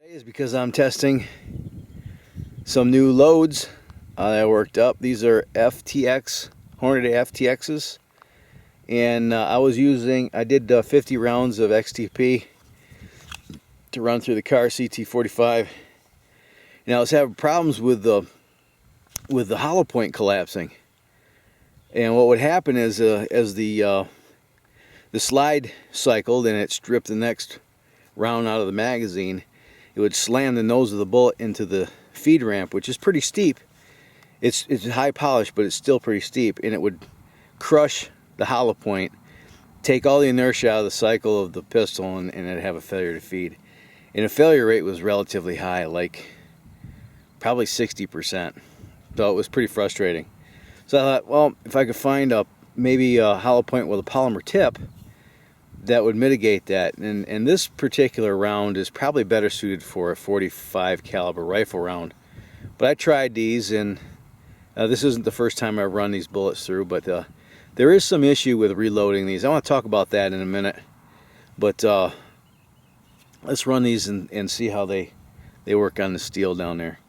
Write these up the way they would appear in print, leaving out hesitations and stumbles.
Today is because I'm testing some new loads that I worked up. These are FTX, Hornady FTXs. And I did 50 rounds of XTP to run through the car, CT45. And I was having problems with the hollow point collapsing. And what would happen is as the slide cycled and it stripped the next round out of the magazine, it would slam the nose of the bullet into the feed ramp, which is pretty steep. It's high polish, but it's still pretty steep, and it would crush the hollow point, take all the inertia out of the cycle of the pistol, and it'd have a failure to feed. And the failure rate was relatively high, like probably 60%. So it was pretty frustrating. So I thought, well, if I could find maybe a hollow point with a polymer tip, that would mitigate that. And this particular round is probably better suited for a 45 caliber rifle round. But I tried these, and this isn't the first time I've run these bullets through, but there is some issue with reloading these. I want to talk about that in a minute. But let's run these and see how they work on the steel down there.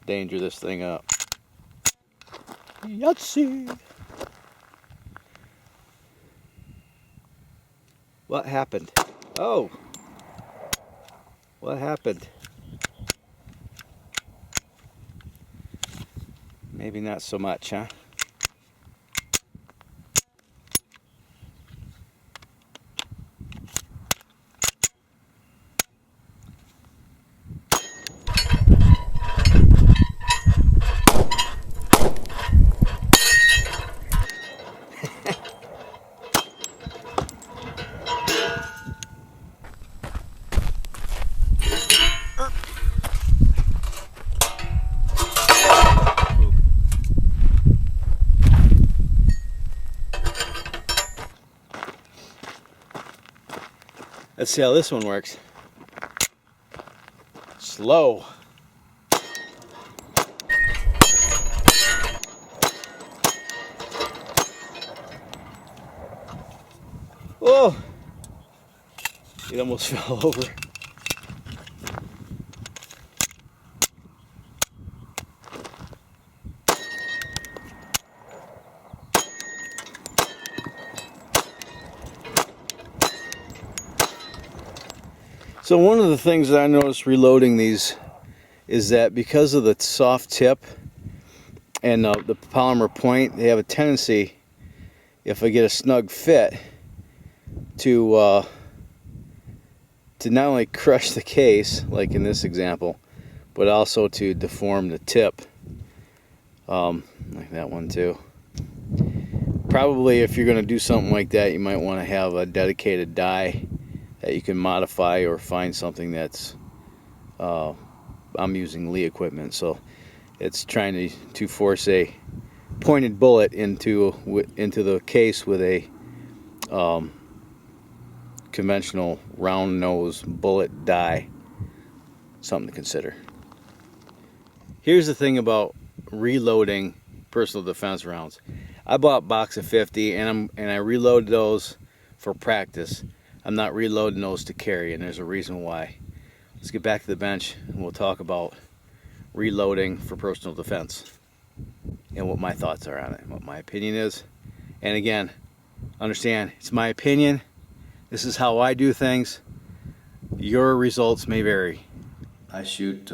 Danger this thing up. Yahtzee! What happened? Oh! What happened? Maybe not so much, huh? Let's see how this one works. Slow. Oh! It almost fell over. So one of the things that I noticed reloading these is that because of the soft tip and the polymer point, they have a tendency, if I get a snug fit, to not only crush the case, like in this example, but also to deform the tip, like that one too. Probably if you're going to do something like that, you might want to have a dedicated die that you can modify, or find something that's I'm using Lee equipment, so it's trying to force a pointed bullet into the case with a conventional round nose bullet die. Something to consider. Here's the thing about reloading personal defense rounds. I bought a box of 50 and I reloaded those for practice. I'm not reloading those to carry, and there's a reason why. Let's get back to the bench and we'll talk about reloading for personal defense and what my thoughts are on it, what my opinion is. And again, understand, it's my opinion. This is how I do things. Your results may vary. I shoot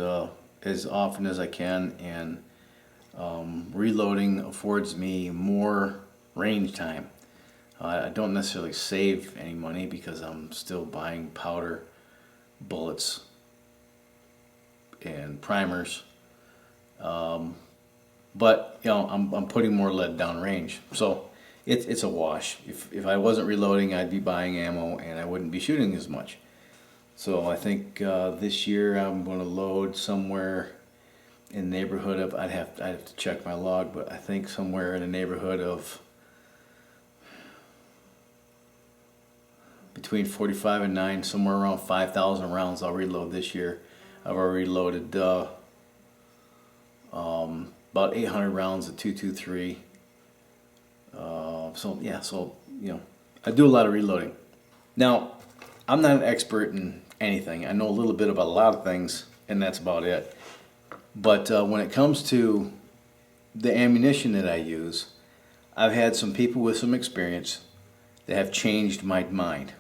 as often as I can, and reloading affords me more range time. I don't necessarily save any money because I'm still buying powder, bullets, and primers. But you know, I'm putting more lead down range, so it's a wash. If I wasn't reloading, I'd be buying ammo and I wouldn't be shooting as much. So I think this year I'm going to load somewhere in the neighborhood of, I'd have to check my log, but I think somewhere in the neighborhood of between 45 and 9, somewhere around 5,000 rounds I'll reload this year. I've already loaded about 800 rounds of 223. So yeah, so you know, I do a lot of reloading. Now, I'm not an expert in anything. I know a little bit about a lot of things, and that's about it. But when it comes to the ammunition that I use, I've had some people with some experience that have changed my mind.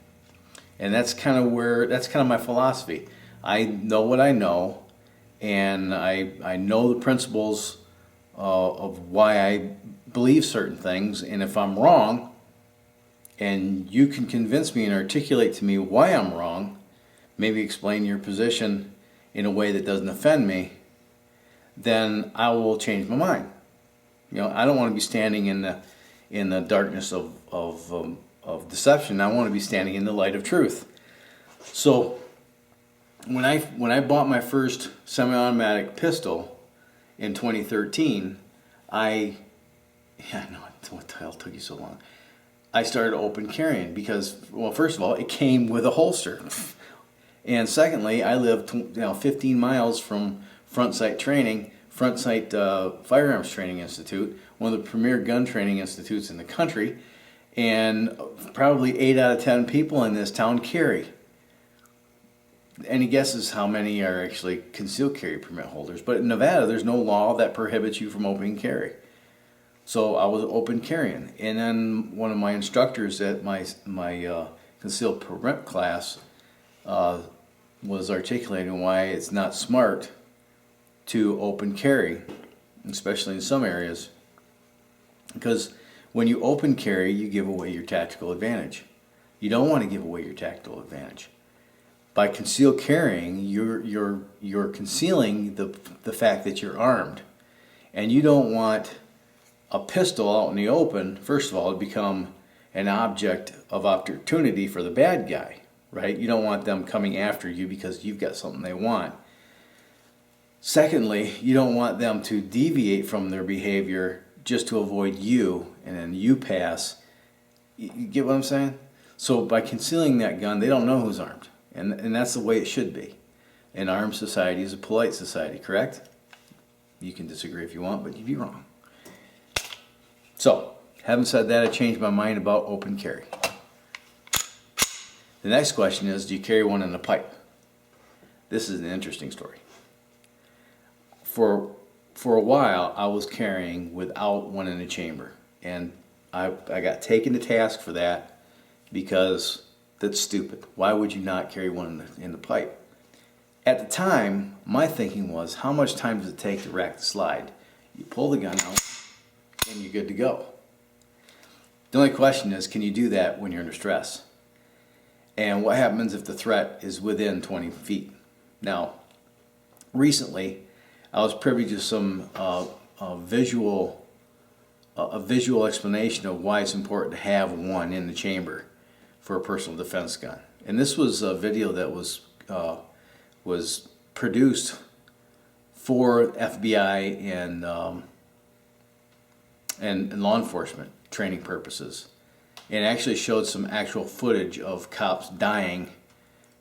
And that's kind of my philosophy. I know what I know, and I know the principles of why I believe certain things. And if I'm wrong, and you can convince me and articulate to me why I'm wrong, maybe explain your position in a way that doesn't offend me, then I will change my mind. I don't want to be standing in the darkness of deception. I want to be standing in the light of truth. So when I bought my first semi-automatic pistol in 2013, what the hell took you so long? I started open carrying because, well, first of all, it came with a holster. And secondly, I lived 15 miles from Front Sight Firearms Training Institute, one of the premier gun training institutes in the country, and probably 8 out of 10 people in this town carry. Any guesses how many are actually concealed carry permit holders? But in Nevada, there's no law that prohibits you from open carry. So I was open carrying, and then one of my instructors at my concealed permit class was articulating why it's not smart to open carry, especially in some areas, because when you open carry, you give away your tactical advantage. You don't want to give away your tactical advantage. By concealed carrying, you're concealing the fact that you're armed, and you don't want a pistol out in the open, first of all, to become an object of opportunity for the bad guy, right? You don't want them coming after you because you've got something they want. Secondly, you don't want them to deviate from their behavior just to avoid you, and then you pass. You get what I'm saying? So by concealing that gun, they don't know who's armed, and that's the way it should be. An armed society is a polite society, correct? You can disagree if you want, but you'd be wrong. So, having said that, I changed my mind about open carry. The next question is, do you carry one in a pipe? This is an interesting story. For a while, I was carrying without one in a chamber, and I got taken to task for that because that's stupid. Why would you not carry one in the pipe? At the time, my thinking was, how much time does it take to rack the slide? You pull the gun out, and you're good to go. The only question is, can you do that when you're under stress? And what happens if the threat is within 20 feet? Now, recently, I was privy to some a visual explanation of why it's important to have one in the chamber for a personal defense gun. And this was a video that was produced for FBI and law enforcement training purposes, and actually showed some actual footage of cops dying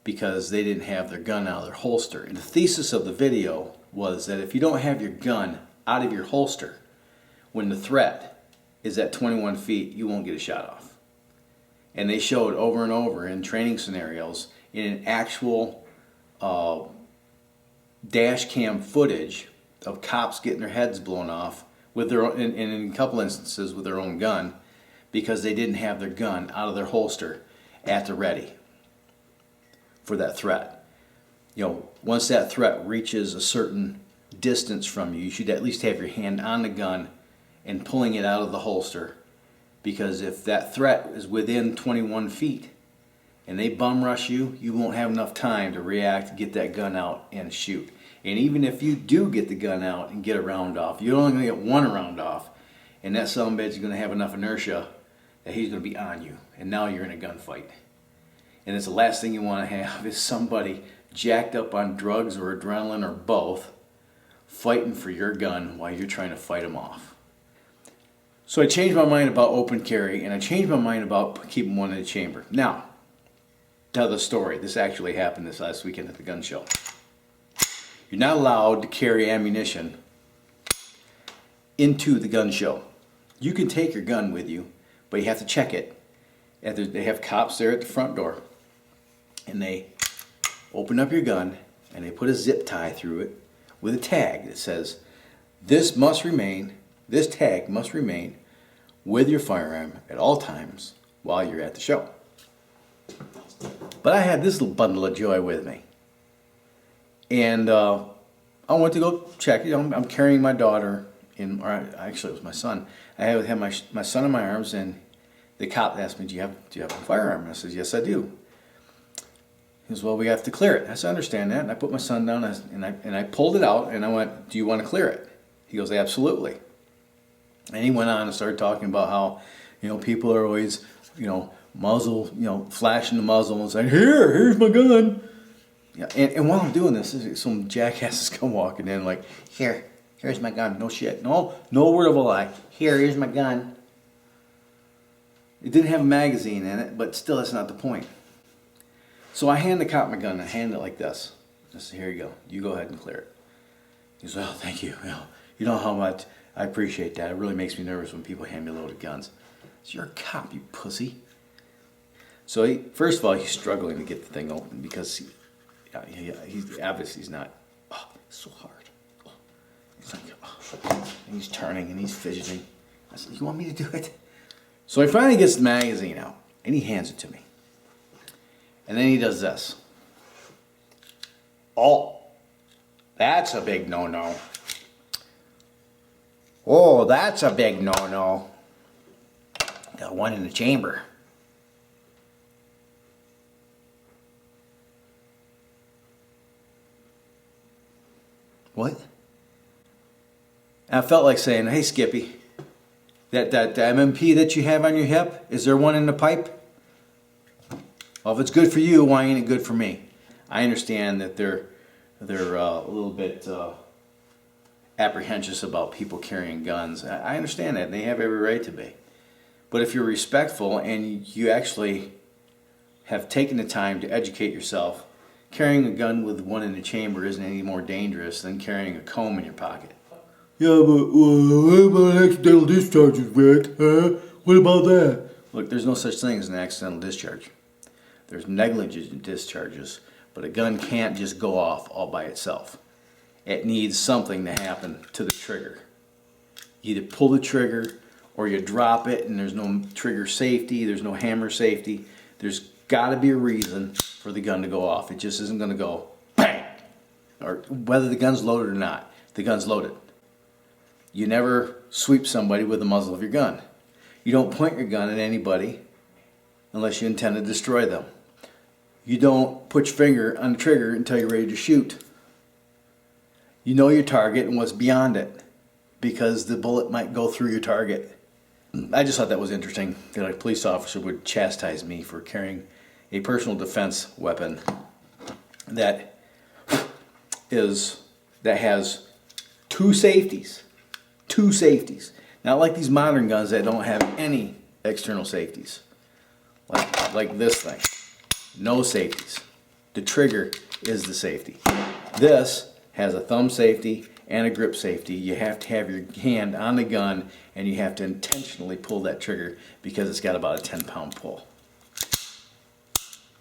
because they didn't have their gun out of their holster. And the thesis of the video was that if you don't have your gun out of your holster when the threat is at 21 feet, you won't get a shot off. And they showed over and over in training scenarios in an actual dash cam footage of cops getting their heads blown off with their own, in a couple instances with their own gun, because they didn't have their gun out of their holster at the ready for that threat. Once that threat reaches a certain distance from you, you should at least have your hand on the gun and pulling it out of the holster, because if that threat is within 21 feet and they bum rush you, you won't have enough time to react, get that gun out, and shoot. And even if you do get the gun out and get a round off, you're only going to get one round off, and that sumbitch is going to have enough inertia that he's going to be on you, and now you're in a gunfight. And it's the last thing you want to have is somebody jacked up on drugs or adrenaline or both fighting for your gun while you're trying to fight them off. So I changed my mind about open carry, and I changed my mind about keeping one in the chamber. Now, tell the story. This actually happened this last weekend at the gun show. You're not allowed to carry ammunition into the gun show. You can take your gun with you, but you have to check it. They have cops there at the front door, and they open up your gun, and they put a zip tie through it with a tag that says, this tag must remain with your firearm at all times while you're at the show. But I had this little bundle of joy with me. And I went to go check. I'm carrying my daughter, or actually it was my son. I had my son in my arms, and the cop asked me, do you have a firearm? And I said, yes, I do. He goes, well, we have to clear it. I said, I understand that. And I put my son down, and I pulled it out, and I went, do you want to clear it? He goes, absolutely. And he went on and started talking about how, people are always, muzzle, flashing the muzzle and saying, here's my gun. Yeah, and while I'm doing this, some jackasses come walking in like, here's my gun. No shit. No word of a lie. Here's my gun. It didn't have a magazine in it, but still, that's not the point. So I hand the cop my gun. I hand it like this. I said, here you go. You go ahead and clear it. He goes, oh, thank you. You know how much I appreciate that. It really makes me nervous when people hand me loaded guns. I said, you're a cop, you pussy. So first of all, he's struggling to get the thing open because he's obviously not. Oh, it's so hard. Oh. He's like, and he's turning and he's fidgeting. I said, you want me to do it? So he finally gets the magazine out and he hands it to me. And then he does this. Oh, that's a big no-no. Oh, that's a big no-no. Got one in the chamber. What? I felt like saying, hey, Skippy, that MMP that you have on your hip, is there one in the pipe? Well, if it's good for you, why ain't it good for me? I understand that they're a little bit apprehensive about people carrying guns. I understand that. They have every right to be. But if you're respectful and you actually have taken the time to educate yourself, carrying a gun with one in the chamber isn't any more dangerous than carrying a comb in your pocket. Yeah, but what about accidental discharges, Rick? What about that? Look, there's no such thing as an accidental discharge. There's negligent discharges, but a gun can't just go off all by itself. It needs something to happen to the trigger. You either pull the trigger or you drop it and there's no trigger safety, there's no hammer safety. There's got to be a reason for the gun to go off. It just isn't going to go bang. Or whether the gun's loaded or not, the gun's loaded. You never sweep somebody with the muzzle of your gun. You don't point your gun at anybody unless you intend to destroy them. You don't put your finger on the trigger until you're ready to shoot. You know your target and what's beyond it because the bullet might go through your target. I just thought that was interesting that a police officer would chastise me for carrying a personal defense weapon that has two safeties. Two safeties. Not like these modern guns that don't have any external safeties. Like this thing. No safeties. The trigger is the safety. This has a thumb safety and a grip safety. You have to have your hand on the gun and you have to intentionally pull that trigger because it's got about a 10-pound pull.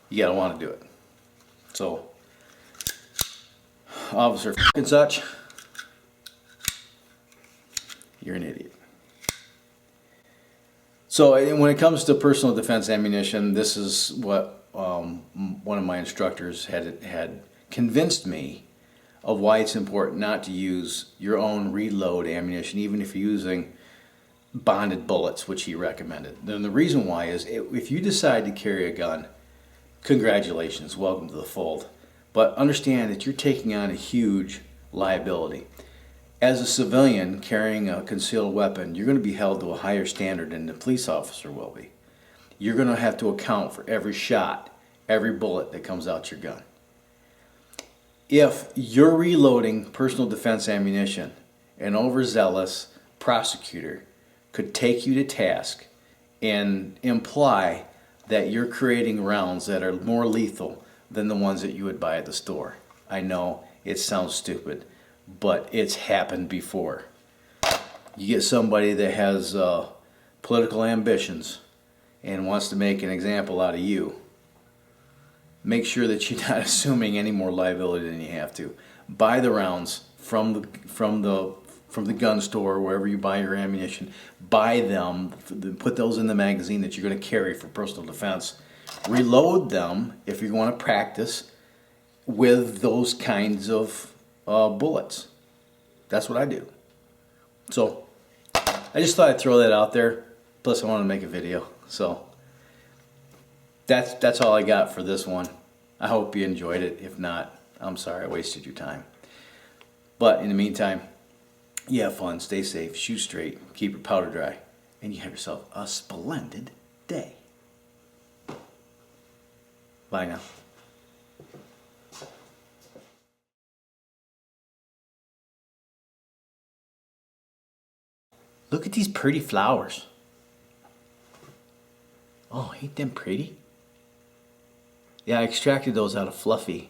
You gotta want to do it. So, officer and such, you're an idiot. So when it comes to personal defense ammunition, this is what one of my instructors had convinced me of why it's important not to use your own reload ammunition, even if you're using bonded bullets, which he recommended. Then the reason why is if you decide to carry a gun, congratulations, welcome to the fold. But understand that you're taking on a huge liability. As a civilian carrying a concealed weapon, you're going to be held to a higher standard than the police officer will be. You're going to have to account for every shot, every bullet that comes out your gun. If you're reloading personal defense ammunition, an overzealous prosecutor could take you to task and imply that you're creating rounds that are more lethal than the ones that you would buy at the store. I know it sounds stupid, but it's happened before. You get somebody that has political ambitions and wants to make an example out of you, make sure that you're not assuming any more liability than you have to. Buy the rounds from the gun store, wherever you buy your ammunition. Buy them, put those in the magazine that you're going to carry for personal defense. Reload them if you want to practice with those kinds of bullets. That's what I do. So I just thought I'd throw that out there. Plus I wanted to make a video. So that's all I got for this one. I hope you enjoyed it. If not, I'm sorry I wasted your time. But in the meantime, you have fun, stay safe, shoot straight, keep your powder dry, and you have yourself a splendid day. Bye now. Look at these pretty flowers. Oh, ain't them pretty? Yeah, I extracted those out of Fluffy.